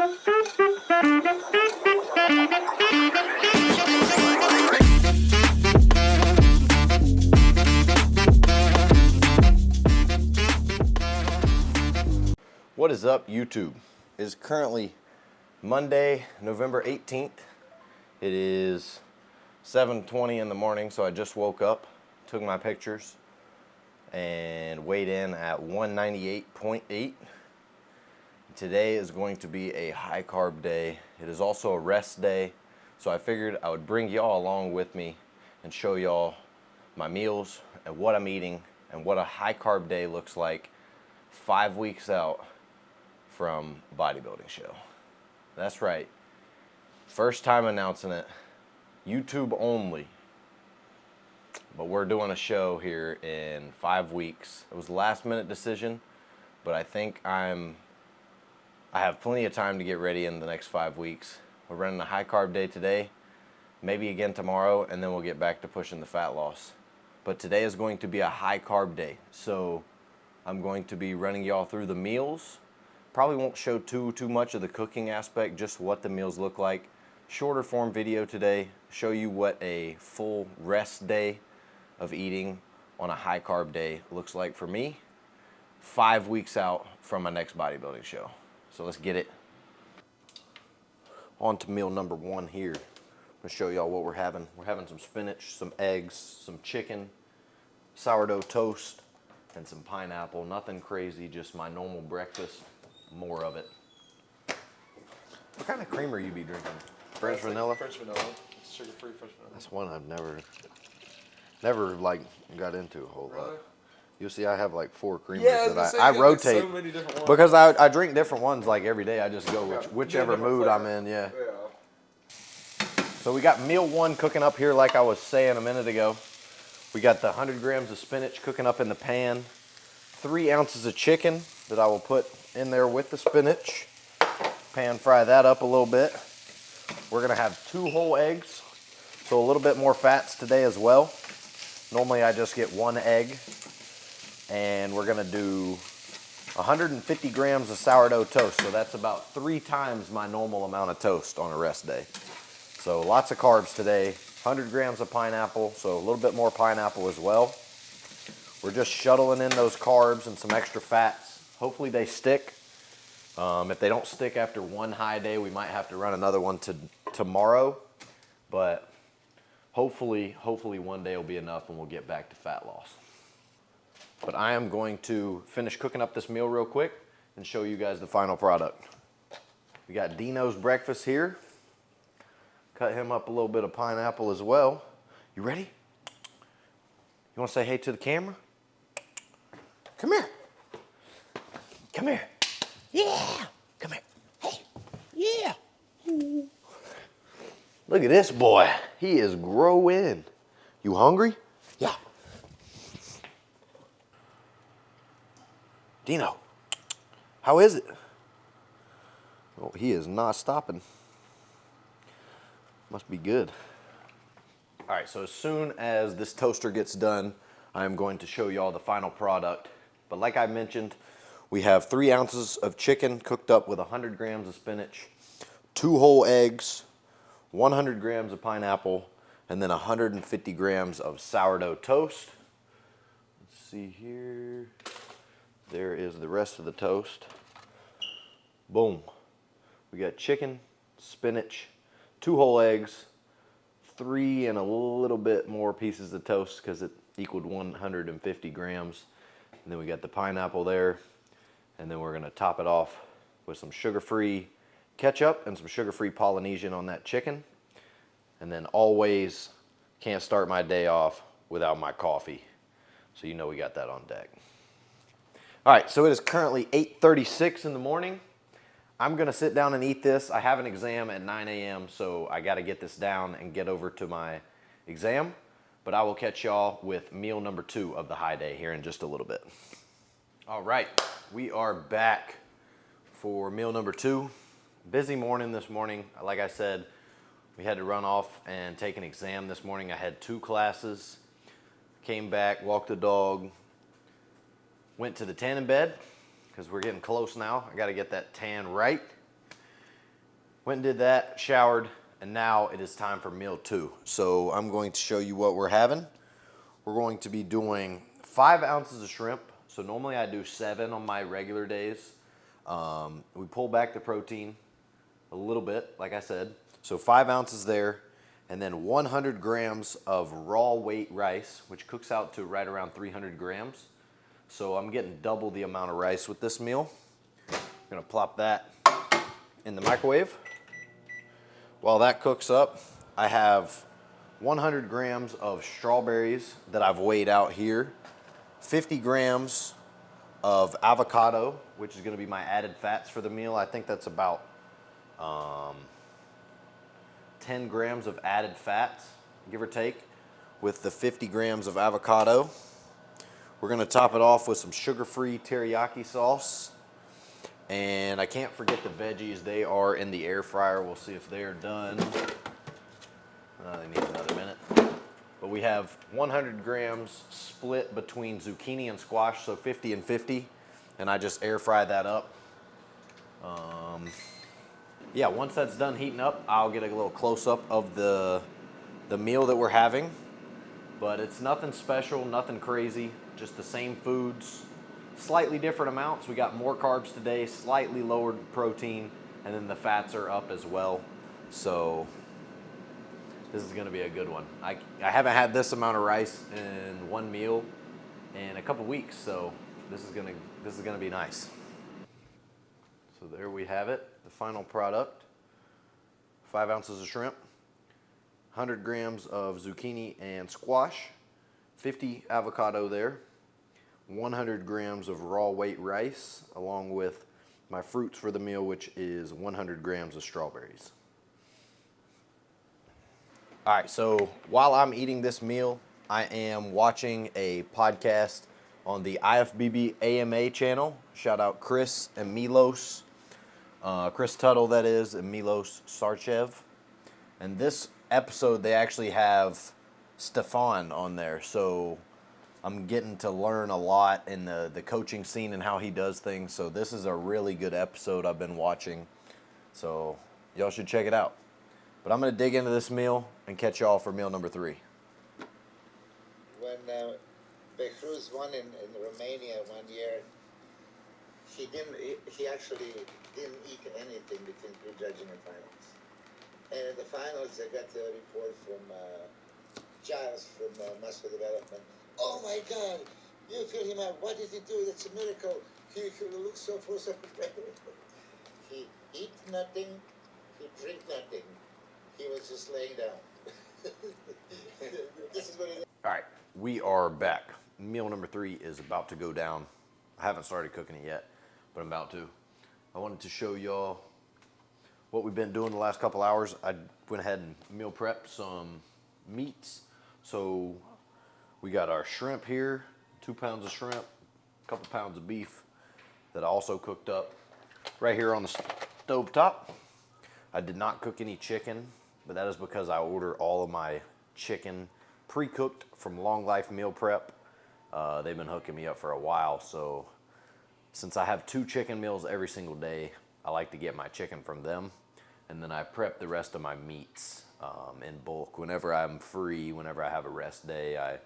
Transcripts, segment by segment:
What is up, YouTube? It is currently Monday, November 18th. It is 7:20 in the morning, so I just woke up, took my pictures, and weighed in at 198.8. Today is going to be a high carb day. It is also a rest day, so I figured I would bring y'all along with me and show y'all my meals and what I'm eating and what a high carb day looks like 5 weeks out from bodybuilding show. That's right. First time announcing it. YouTube only. But we're doing a show here in 5 weeks. It was a last minute decision, but I think I have plenty of time to get ready in the next 5 weeks. We're running a high carb day today, maybe again tomorrow, and then we'll get back to pushing the fat loss. But today is going to be a high carb day. So I'm going to be running y'all through the meals. Probably won't show too much of the cooking aspect, just what the meals look like. Shorter form video today, show you what a full rest day of eating on a high carb day looks like for me 5 weeks out from my next bodybuilding show. So let's get it. On to meal number one here. I'm gonna show y'all what we're having. We're having some spinach, some eggs, some chicken, sourdough toast, and some pineapple. Nothing crazy, just my normal breakfast. More of it. What kind of creamer you be drinking? French vanilla? French vanilla. It's sugar-free French vanilla. That's one I've never like got into a whole lot. You'll see I have like 4 creamers that I rotate. So many different ones. Because I drink different ones like every day. I just go whichever mood I'm in, yeah. So we got meal one cooking up here like I was saying a minute ago. We got the 100 grams of spinach cooking up in the pan. 3 ounces of chicken that I will put in there with the spinach. Pan fry that up a little bit. We're gonna have 2 whole eggs, so a little bit more fats today as well. Normally I just get 1 egg. And we're gonna do 150 grams of sourdough toast, so that's about 3 times my normal amount of toast on a rest day. So lots of carbs today. 100 grams of pineapple, so a little bit more pineapple as well. We're just shuttling in those carbs and some extra fats. Hopefully they stick. If they don't stick after one high day, we might have to run another one tomorrow. But hopefully one day will be enough and we'll get back to fat loss. But I am going to finish cooking up this meal real quick and show you guys the final product. We got Dino's breakfast here. Cut him up a little bit of pineapple as well. You ready? You want to say hey to the camera? Come here. Come here. Yeah. Come here. Hey. Yeah. Ooh. Look at this boy. He is growing. You hungry? Yeah. Dino, how is it? Oh, he is not stopping. Must be good. All right, so as soon as this toaster gets done, I'm going to show y'all the final product. But like I mentioned, we have 3 ounces of chicken cooked up with 100 grams of spinach, 2 whole eggs, 100 grams of pineapple, and then 150 grams of sourdough toast. Let's see here. There is the rest of the toast. Boom. We got chicken, spinach, 2 whole eggs, 3 and a little bit more pieces of toast because it equaled 150 grams. And then we got the pineapple there. And then we're gonna top it off with some sugar-free ketchup and some sugar-free Polynesian on that chicken. And then always can't start my day off without my coffee. So you know we got that on deck. All right, so it is currently 8:36 in the morning. I'm gonna sit down and eat this. I have an exam at 9 a.m., so I gotta get this down and get over to my exam. But I will catch y'all with meal number 2 of the high day here in just a little bit. All right, we are back for meal number 2. Busy morning this morning. Like I said, we had to run off and take an exam this morning. I had 2 classes, came back, walked the dog, went to the tanning bed because we're getting close now. I got to get that tan right. Went and did that, showered, and now it is time for meal 2. So I'm going to show you what we're having. We're going to be doing 5 ounces of shrimp. So normally I do 7 on my regular days. We pull back the protein a little bit, like I said. So 5 ounces there, and then 100 grams of raw weight rice, which cooks out to right around 300 grams. So I'm getting double the amount of rice with this meal. I'm gonna plop that in the microwave. While that cooks up, I have 100 grams of strawberries that I've weighed out here, 50 grams of avocado, which is gonna be my added fats for the meal. I think that's about 10 grams of added fats, give or take, with the 50 grams of avocado. We're gonna top it off with some sugar-free teriyaki sauce. And I can't forget the veggies. They are in the air fryer. We'll see if they're done. They need another minute. But we have 100 grams split between zucchini and squash, so 50 and 50. And I just air fry that up. Yeah, once that's done heating up, I'll get a little close-up of the meal that we're having. But it's nothing special, nothing crazy, just the same foods, slightly different amounts. We got more carbs today, slightly lowered protein, and then the fats are up as well. So this is gonna be a good one. I haven't had this amount of rice in one meal in a couple weeks, so this is gonna be nice. So there we have it, the final product. 5 ounces of shrimp, 100 grams of zucchini and squash, 50 avocado there, 100 grams of raw weight rice, along with my fruits for the meal, which is 100 grams of strawberries. All right, so while I'm eating this meal, I am watching a podcast on the IFBB AMA channel. Shout out Chris and Milos. Chris Tuttle, that is, and Milos Sarchev. And this episode, they actually have Stefan on there. So I'm getting to learn a lot in the coaching scene and how he does things. So this is a really good episode I've been watching. So y'all should check it out. But I'm going to dig into this meal and catch y'all for meal number 3. When Behruz won in Romania one year, he actually didn't eat anything between prejudging and finals. And in the finals, I got a report from Giles from Muscle Development. Oh my God, you fill him out. What did he do? That's a miracle. He looks so full of He eat nothing, he drink nothing. He was just laying down. This is what he did. All right, we are back. Meal number 3 is about to go down. I haven't started cooking it yet, but I'm about to. I wanted to show y'all what we've been doing the last couple hours. I went ahead and meal prepped some meats. So we got our shrimp here, 2 pounds of shrimp, a couple pounds of beef that I also cooked up right here on the stove top. I did not cook any chicken, but that is because I order all of my chicken pre-cooked from Long Life Meal Prep. They've been hooking me up for a while, so since I have 2 chicken meals every single day, I like to get my chicken from them, and then I prep the rest of my meats in bulk. Whenever I'm free, whenever I have a rest day, I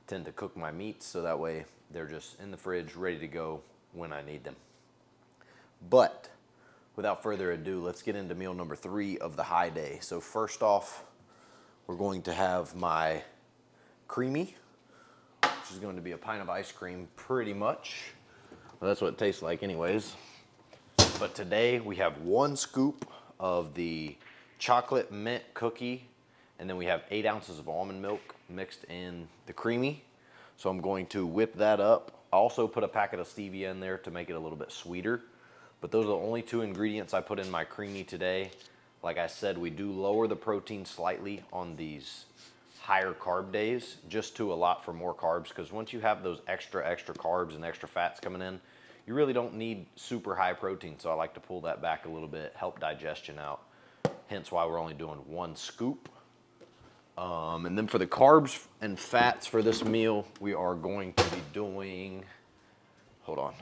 tend to cook my meats so that way they're just in the fridge ready to go when I need them. But without further ado, let's get into meal number 3 of the high day. So first off, we're going to have my creamy, which is going to be a pint of ice cream pretty much. Well, that's what it tastes like anyways. But today we have 1 scoop of the chocolate mint cookie, and then we have 8 ounces of almond milk mixed in the creamy. So I'm going to whip that up. I also put a packet of stevia in there to make it a little bit sweeter. But those are the only 2 ingredients I put in my creamy today. Like I said, we do lower the protein slightly on these higher carb days just to allot for more carbs, because once you have those extra carbs and extra fats coming in, you really don't need super high protein. So I like to pull that back a little bit, help digestion out. Hence why we're only doing 1 scoop. And then for the carbs and fats for this meal, we are going to be doing, hold on,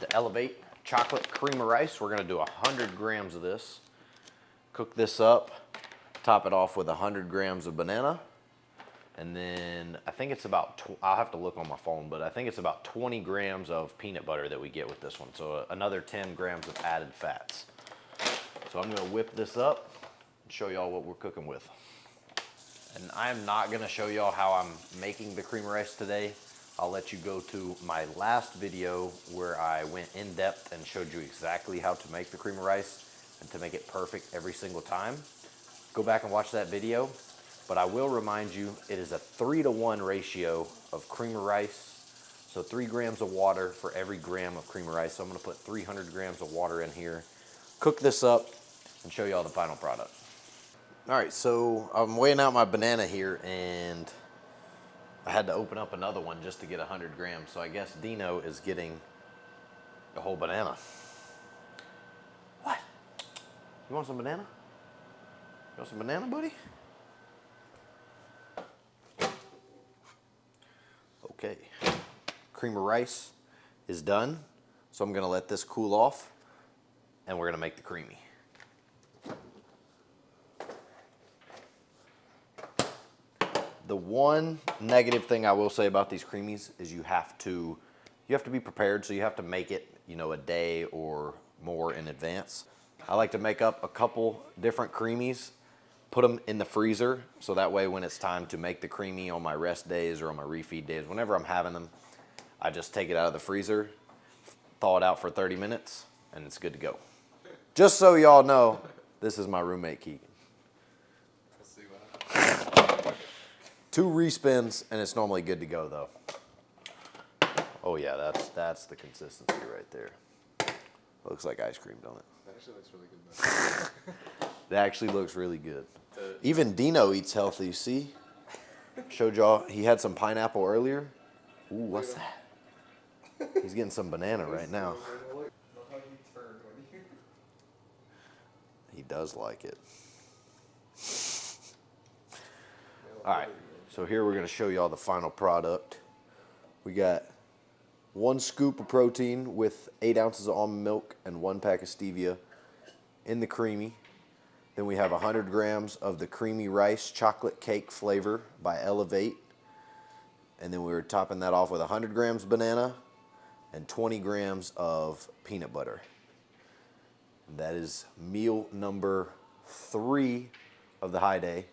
the Elevate chocolate cream of rice. We're gonna do 100 grams of this. Cook this up, top it off with 100 grams of banana. And then I think it's about, I'll have to look on my phone, but I think it's about 20 grams of peanut butter that we get with this one. So another 10 grams of added fats. So I'm gonna whip this up and show y'all what we're cooking with. And I'm not gonna show y'all how I'm making the cream of rice today. I'll let you go to my last video where I went in depth and showed you exactly how to make the cream of rice and to make it perfect every single time. Go back and watch that video. But I will remind you, it is a 3-to-1 ratio of cream of rice. So 3 grams of water for every gram of cream of rice. So I'm gonna put 300 grams of water in here, cook this up, and show y'all the final product. All right, so I'm weighing out my banana here, and I had to open up another one just to get 100 grams. So I guess Dino is getting a whole banana. What? You want some banana? You want some banana, buddy? Okay, cream of rice is done. So I'm gonna let this cool off and we're gonna make the creamy. The one negative thing I will say about these creamies is you have to be prepared, so you have to make it, you know, a day or more in advance. I like to make up a couple different creamies, put them in the freezer, so that way when it's time to make the creamy on my rest days or on my refeed days, whenever I'm having them, I just take it out of the freezer, thaw it out for 30 minutes, and it's good to go. Just so y'all know, this is my roommate Keegan. Let's see what happens. 2 respins, and it's normally good to go though. Oh yeah, that's the consistency right there. Looks like ice cream, don't it? That actually looks really good. It actually looks really good. Even Dino eats healthy, see? Showed y'all, he had some pineapple earlier. Ooh, what's that? He's getting some banana right now. Look how he turned when he... He does like it. All right, so here we're gonna show y'all the final product. We got 1 scoop of protein with 8 ounces of almond milk and 1 pack of stevia in the creamy. Then we have 100 grams of the creamy rice chocolate cake flavor by Elevate. And then we were topping that off with 100 grams banana and 20 grams of peanut butter. That is meal number 3 of the high day.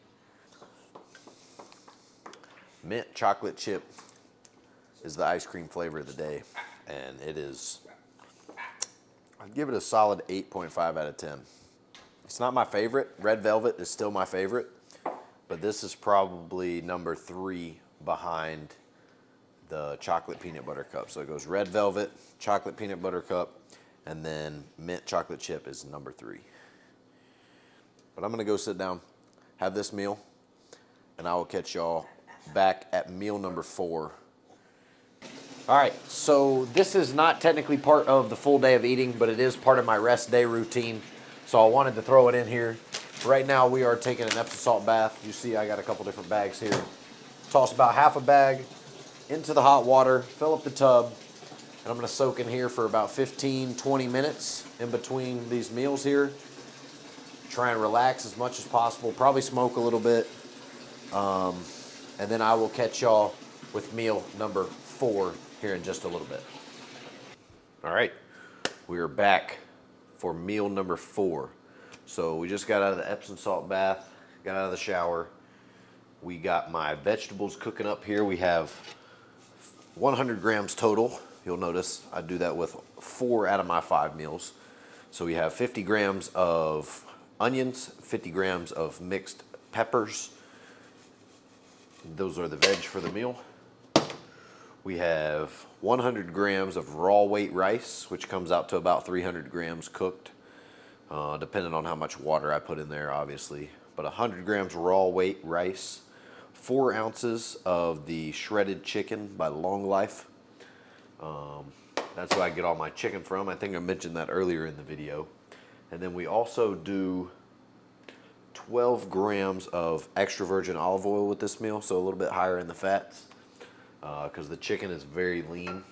Mint chocolate chip is the ice cream flavor of the day. And it is, I'd give it a solid 8.5 out of 10. It's not my favorite. Red Velvet is still my favorite, but this is probably number 3 behind the chocolate peanut butter cup. So it goes Red Velvet, chocolate peanut butter cup, and then mint chocolate chip is number 3. But I'm gonna go sit down, have this meal, and I will catch y'all back at meal number 4. All right, so this is not technically part of the full day of eating, but it is part of my rest day routine. So I wanted to throw it in here. Right now we are taking an Epsom salt bath. You see I got a couple different bags here. Toss about half a bag into the hot water, fill up the tub, and I'm gonna soak in here for about 15, 20 minutes in between these meals here. Try and relax as much as possible, probably smoke a little bit. And then I will catch y'all with meal number 4 here in just a little bit. All right, we are back for meal number 4. So we just got out of the Epsom salt bath, got out of the shower. We got my vegetables cooking up here. We have 100 grams total. You'll notice I do that with 4 out of my 5 meals. So we have 50 grams of onions, 50 grams of mixed peppers. Those are the veg for the meal. We have 100 grams of raw weight rice, which comes out to about 300 grams cooked, depending on how much water I put in there, obviously. But 100 grams raw weight rice, 4 ounces of the shredded chicken by Long Life. That's where I get all my chicken from. I think I mentioned that earlier in the video. And then we also do 12 grams of extra virgin olive oil with this meal, so a little bit higher in the fats because the chicken is very lean.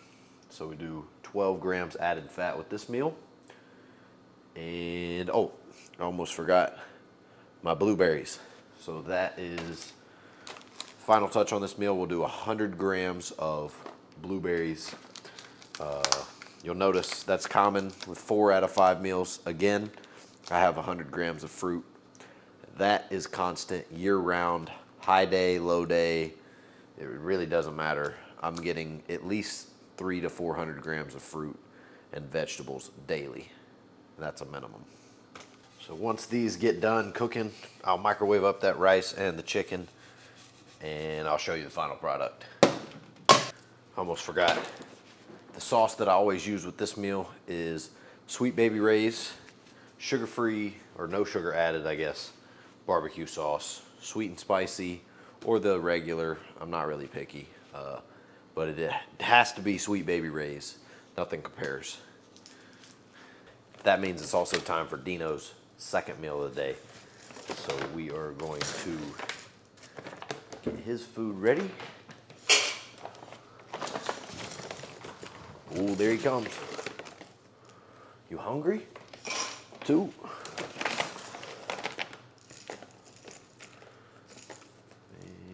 So we do 12 grams added fat with this meal. And oh, I almost forgot. my blueberries. So that is final touch on this meal. We'll do 100 grams of blueberries. You'll notice that's common with 4 out of 5 meals. Again, I have 100 grams of fruit. That is constant year-round, high day, low day. It really doesn't matter. I'm getting at least 300 to 400 grams of fruit and vegetables daily. That's a minimum. So once these get done cooking, I'll microwave up that rice and the chicken, and I'll show you the final product. Almost forgot. The sauce that I always use with this meal is Sweet Baby Ray's sugar-free, or no sugar added, I guess, barbecue sauce, sweet and spicy, or the regular. I'm not really picky, but it has to be Sweet Baby Ray's. Nothing compares. That means it's also time for Dino's second meal of the day. So we are going to get his food ready. Oh, there he comes. You hungry? 2.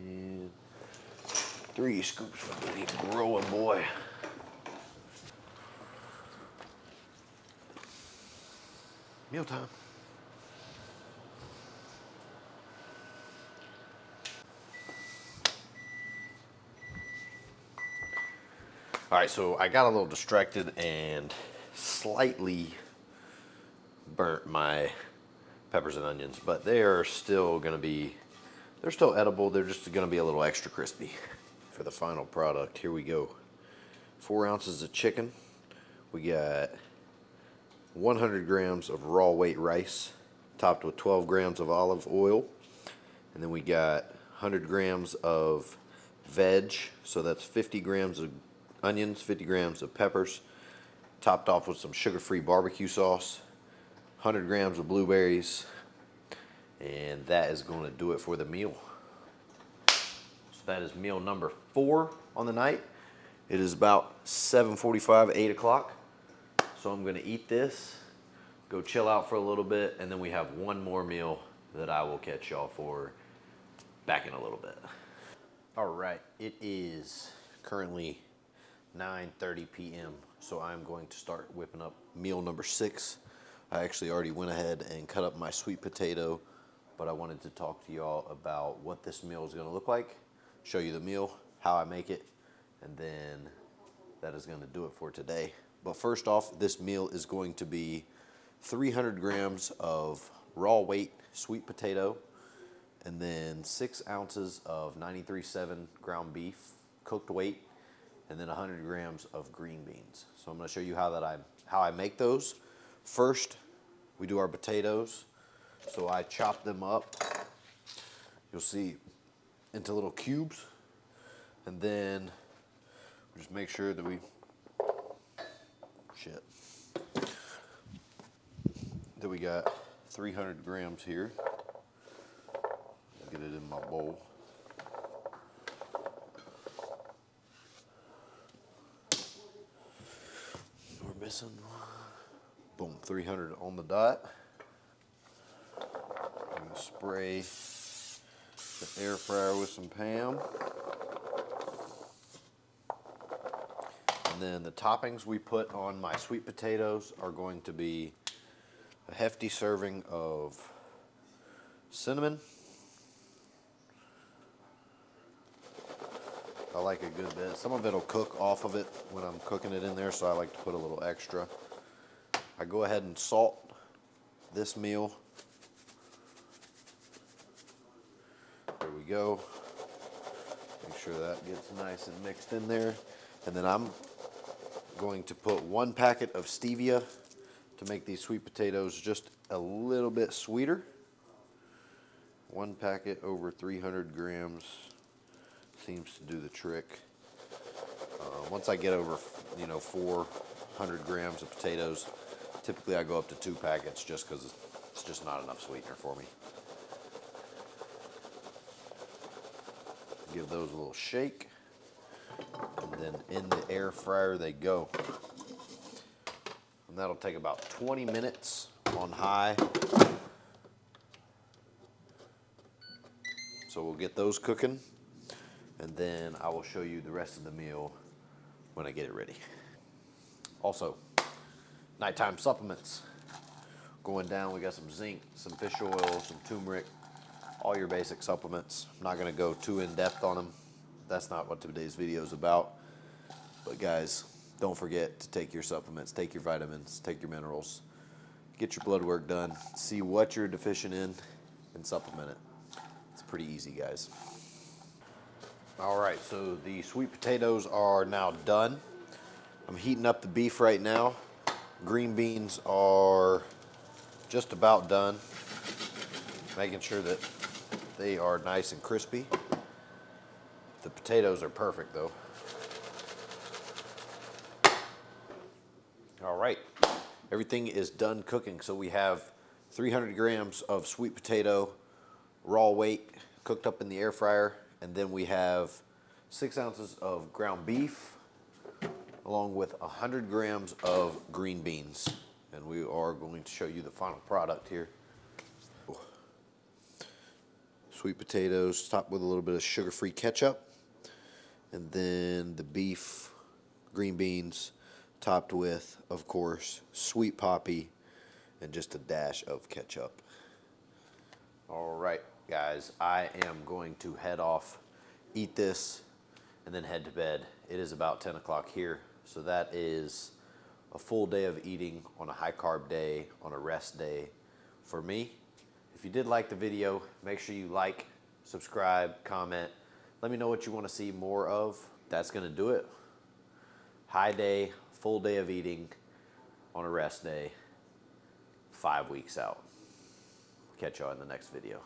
And 3 scoops for the big growing boy. Mealtime. All right, so I got a little distracted and slightly burnt my peppers and onions, but they are still gonna be, they're still edible. They're just gonna be a little extra crispy. For the final product, here we go. 4 ounces of chicken. We got 100 grams of raw weight rice, topped with 12 grams of olive oil. And then we got 100 grams of veg, so that's 50 grams of onions, 50 grams of peppers, topped off with some sugar-free barbecue sauce, 100 grams of blueberries, and that is going to do it for the meal. So that is meal number 4 on the night. It is about 7:45, 8 o'clock. So I'm going to eat this, go chill out for a little bit, and then we have one more meal that I will catch y'all for back in a little bit. All right, it is currently 9:30 p.m. So I'm going to start whipping up meal number 6. I actually already went ahead and cut up my sweet potato, but I wanted to talk to y'all about what this meal is going to look like, show you the meal, how I make it, and then that is going to do it for today. But first off, this meal is going to be 300 grams of raw weight sweet potato, and then 6 ounces of 93.7 ground beef, cooked weight, and then 100 grams of green beans. So I'm going to show you how I make those. First, we do our potatoes. So I chop them up, you'll see, into little cubes, and then just make sure that we got 300 grams here. Get it in my bowl. We're missing, boom, 300 on the dot. I'm gonna spray the air fryer with some Pam. And then the toppings we put on my sweet potatoes are going to be a hefty serving of cinnamon. I like a good bit. Some of it will cook off of it when I'm cooking it in there, so I like to put a little extra. I go ahead and salt this meal. There we go. Make sure that gets nice and mixed in there. And then I'm going to put 1 packet of stevia to make these sweet potatoes just a little bit sweeter. 1 packet over 300 grams seems to do the trick. Once I get over, 400 grams of potatoes, typically I go up to 2 packets just because it's just not enough sweetener for me. Give those a little shake, and then in the air fryer they go. And that'll take about 20 minutes on high. So we'll get those cooking, and then I will show you the rest of the meal when I get it ready. Also, nighttime supplements. Going down, we got some zinc, some fish oil, some turmeric, all your basic supplements. I'm not gonna go too in depth on them. That's not what today's video is about. But guys, don't forget to take your supplements, take your vitamins, take your minerals, get your blood work done, see what you're deficient in, and supplement it. It's pretty easy, guys. All right, so the sweet potatoes are now done. I'm heating up the beef right now. Green beans are just about done. Making sure that they are nice and crispy. The potatoes are perfect though. All right, everything is done cooking. So we have 300 grams of sweet potato, raw weight, cooked up in the air fryer. And then we have 6 ounces of ground beef, along with 100 grams of green beans. And we are going to show you the final product here. Sweet potatoes topped with a little bit of sugar-free ketchup. And then the beef, green beans, topped with, of course, sweet poppy and just a dash of ketchup. All right, guys, I am going to head off, eat this, and then head to bed. It is about 10 o'clock here, so that is a full day of eating on a high carb day, on a rest day for me. If you did like the video, make sure you like, subscribe, comment. Let me know what you want to see more of. That's going to do it. High day, full day of eating on a rest day, 5 weeks out. Catch y'all in the next video.